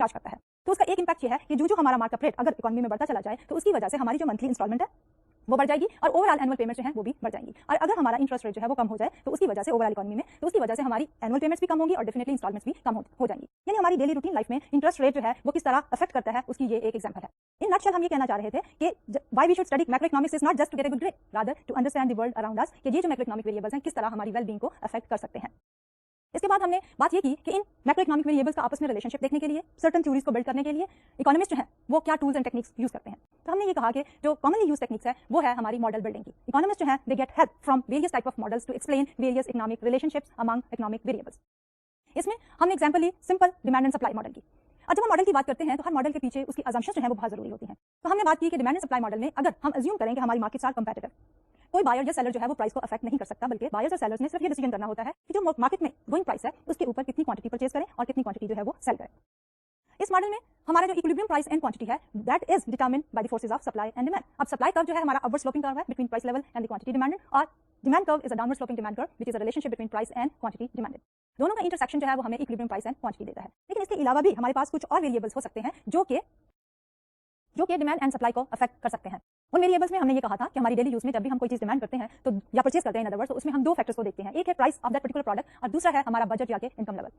Charge करता है। तो उसका एक इंपैक्ट ये है कि जो हमारा मार्कअप रेट अगर इकोनॉमी में बढ़ता चला जाए तो उसकी वजह से हमारी जो मंथली इंस्टॉलमेंट है वो बढ़ जाएगी और ओवरऑल एनुअल पेमेंट्स जो है वो भी बढ़ जाएंगी। और अगर हमारा इंटरेस्ट रेट जो है वो कम हो जाए तो उसकी वजह से ओवरऑल इकोनॉमी में तो उसकी वजह से हमारी एनुअल पेमेंट्स भी कम होंगी और डेफिनेटली इंस्टॉलमेंट्स भी कम हो जाएंगी। यानी हमारी डेली रूटीन लाइफ में इंटरेस्ट रेट जो है वो किस तरह अफेक्ट करता है उसकी ये एक एग्जांपल है। इन नटशेल हम ये कहना चाह रहे थे कि why we should study macroeconomics is not just to get a good grade, rather to understand the world around us कि ये जो मैक्रो इकोनॉमिक वेरिएबल्स हैं किस तरह हमारी वेल बीइंग को अफेक्ट कर सकते हैं। इसके बाद हमने बात ये की कि इन मैक्रो इकोनॉमिक वेरिएबल्स का आपस में रिलेशनशिप देखने के लिए सर्टेन थ्योरीज को बिल्ड करने के लिए इकोनॉमिस्ट जो हैं वो क्या टूल्स एंड टेक्निक्स यूज करते हैं। तो हमने ये कहा कि जो कॉमनली यूज टेक्निक्स है वो है हमारी मॉडल बिल्डिंग की। इकोनॉमिस्ट जो है they get help from various type of models to explain various economic relationships among economic variables. इसमें हमने एग्जांपल ली simple demand and supply model की। अब जब हम मॉडल की बात करते हैं तो हर मॉडल के पीछे उसकी असम्पशंस जो है वो बहुत जरूरी होती हैं। तो हमने बात की कि डिमांड एंड सप्लाई मॉडल में अगर हम अज्यूम करें कि हमारी मार्केट्स आर कंपेटिटिव, कोई बायर या सेलर जो है वो प्राइस को अफेक्ट नहीं कर सकता, बल्कि बायर्स और सेलर्स ने सिर्फ ये डिसीजन करना होता है कि जो मार्केट में गोइंग प्राइस है उसके ऊपर कितनी क्वांटिटी परचेज करें और कितनी क्वांटिटी जो है वो सेल करें। इस मॉडल में हमारा जो इक्विलिब्रियम प्राइस एंड क्वांटिटी है that is determined by the forces of supply and demand. अब सप्लाई कर्व जो है हमारा अपवर्ड स्लोपिंग कर्व है between price level and the quantity demanded और demand curve is a downward sloping demand curve which is a relationship between price and quantity demanded. दोनों का intersection जो है वो हमें इक्विलिब्रियम प्राइस एंड क्वांटिटी देता है। लेकिन इसके अलावा भी हमारे पास कुछ और वेरिएबल्स हो सकते हैं जो कि डिमांड एंड सप्लाई को अफेक्ट कर सकते हैं। उन वेरिएबल्स में हमने ये कहा था कि हमारी डेली यूज में जब भी हम कोई चीज डिमांड करते हैं तो या परचेज करते हैं इन अदर वर्ड्स तो उसमें हम दो फैक्टर्स को देखते हैं, एक है price of that particular product और दूसरा है हमारा बजट या के इनकम लेवल।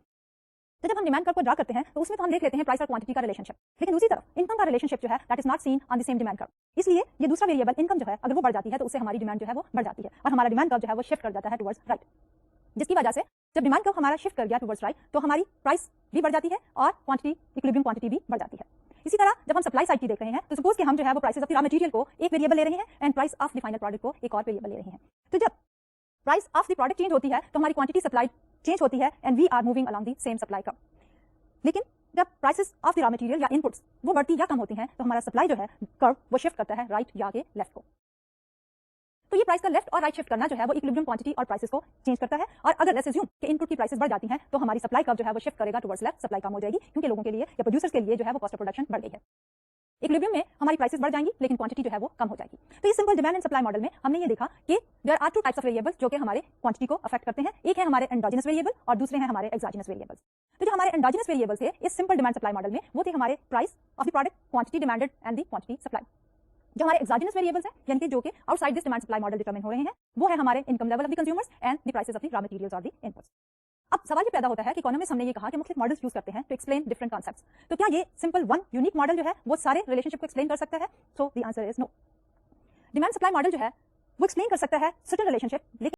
तो जब हम डिमांड कर्व को ड्रा करते हैं तो उसमें तो हम देख लेते हैं प्राइस और क्वांटिटी का रिलेशनशिप, लेकिन दूसरी तरफ इनकम का रिलेशनशिप जो है that is not seen on the same demand curve. इसलिए ये दूसरा वेरिएबल इनकम जो है अगर वो बढ़ जाती है तो उससे हमारी डिमांड जो है वो बढ़ जाती है और हमारा डिमांड कर्व जो है वो शिफ्ट कर जाता है टुवर्ड्स राइट, जिसकी वजह से जब डिमांड कर्व हमारा शिफ्ट कर गया टुवर्ड्स राइट तो हमारी प्राइस भी बढ़ जाती है और क्वांटिटी इक्विलिब्रियम क्वांटिटी भी बढ़ जाती है। इसी तरह जब हम सप्लाई साइड की देख रहे हैं तो सपोज कि हम जो है वो prices of the raw material को एक वेरिएबल ले रहे हैं and price of the final product को एक और वेरिएबल ले रहे हैं। तो जब price of the product change होती है तो हमारी क्वांटिटी सप्लाई चेंज होती है and we are moving along the same supply curve. लेकिन जब prices of the raw material या इनपुट्स वो बढ़ती या कम होती हैं तो हमारा सप्लाई जो है कर्व वो शिफ्ट करता है राइट या के लेफ्ट को। तो ये प्राइस का लेफ्ट और राइट शिफ्ट करना जो है वो इक्विलिब्रियम क्वांटिटी और प्राइसेस को चेंज करता है। और अगर लेट्स अज्यूम कि इनपुट की प्राइसेस बढ़ जाती हैं तो हमारी सप्लाई कर्व जो है वो शिफ्ट करेगा टुवर्ड्स लेफ्ट, सप्लाई कम हो जाएगी क्योंकि लोगों के लिए या प्रोड्यूसर्स के लिए जो है वो कॉस्ट ऑफ प्रोडक्शन बढ़ गई है। इक्विलिब्रियम में हमारी प्राइसेस बढ़ जाएंगी लेकिन क्वांटिटी जो है वो कम हो जाएगी। तो इस simple demand and supply model में हमने ये देखा कि there are two types of variables जो कि हमारे क्वांटिटी को अफेक्ट करते हैं। एक है हमारे एंडोजेनस वेरिएबल और दूसरे हैं हमारे एक्सोजेनस वेरिएबल्स। तो जो हमारे एंडोजेनस वेरिएबल्स थे इस सिंपल डिमांड सप्लाई मॉडल में वो थे हमारे price of the product, quantity demanded and the quantity supply. जो हमारे एक्सोजेनस वेरिएबल्स हैं यानी कि जो कि outside this demand supply model determine हो रहे हैं वो है हमारे income level of the consumers and the prices of the raw materials और द इनपुट्स। अब सवाल ये पैदा होता है कि इकोनॉमिस्ट हमने ये कहा कि मुख्तलिफ मॉडल्स यूज करते हैं टू एक्सप्लेन डिफरेंट कॉन्सेप्ट्स, तो क्या ये सिंपल वन यूनिक मॉडल जो है वो सारे रिलेशनशिप को एक्सप्लेन कर सकता है? So the answer is no. Demand supply model जो है वो एक्सप्लेन कर सकता है सर्टेन रिलेशनशिप, लेकिन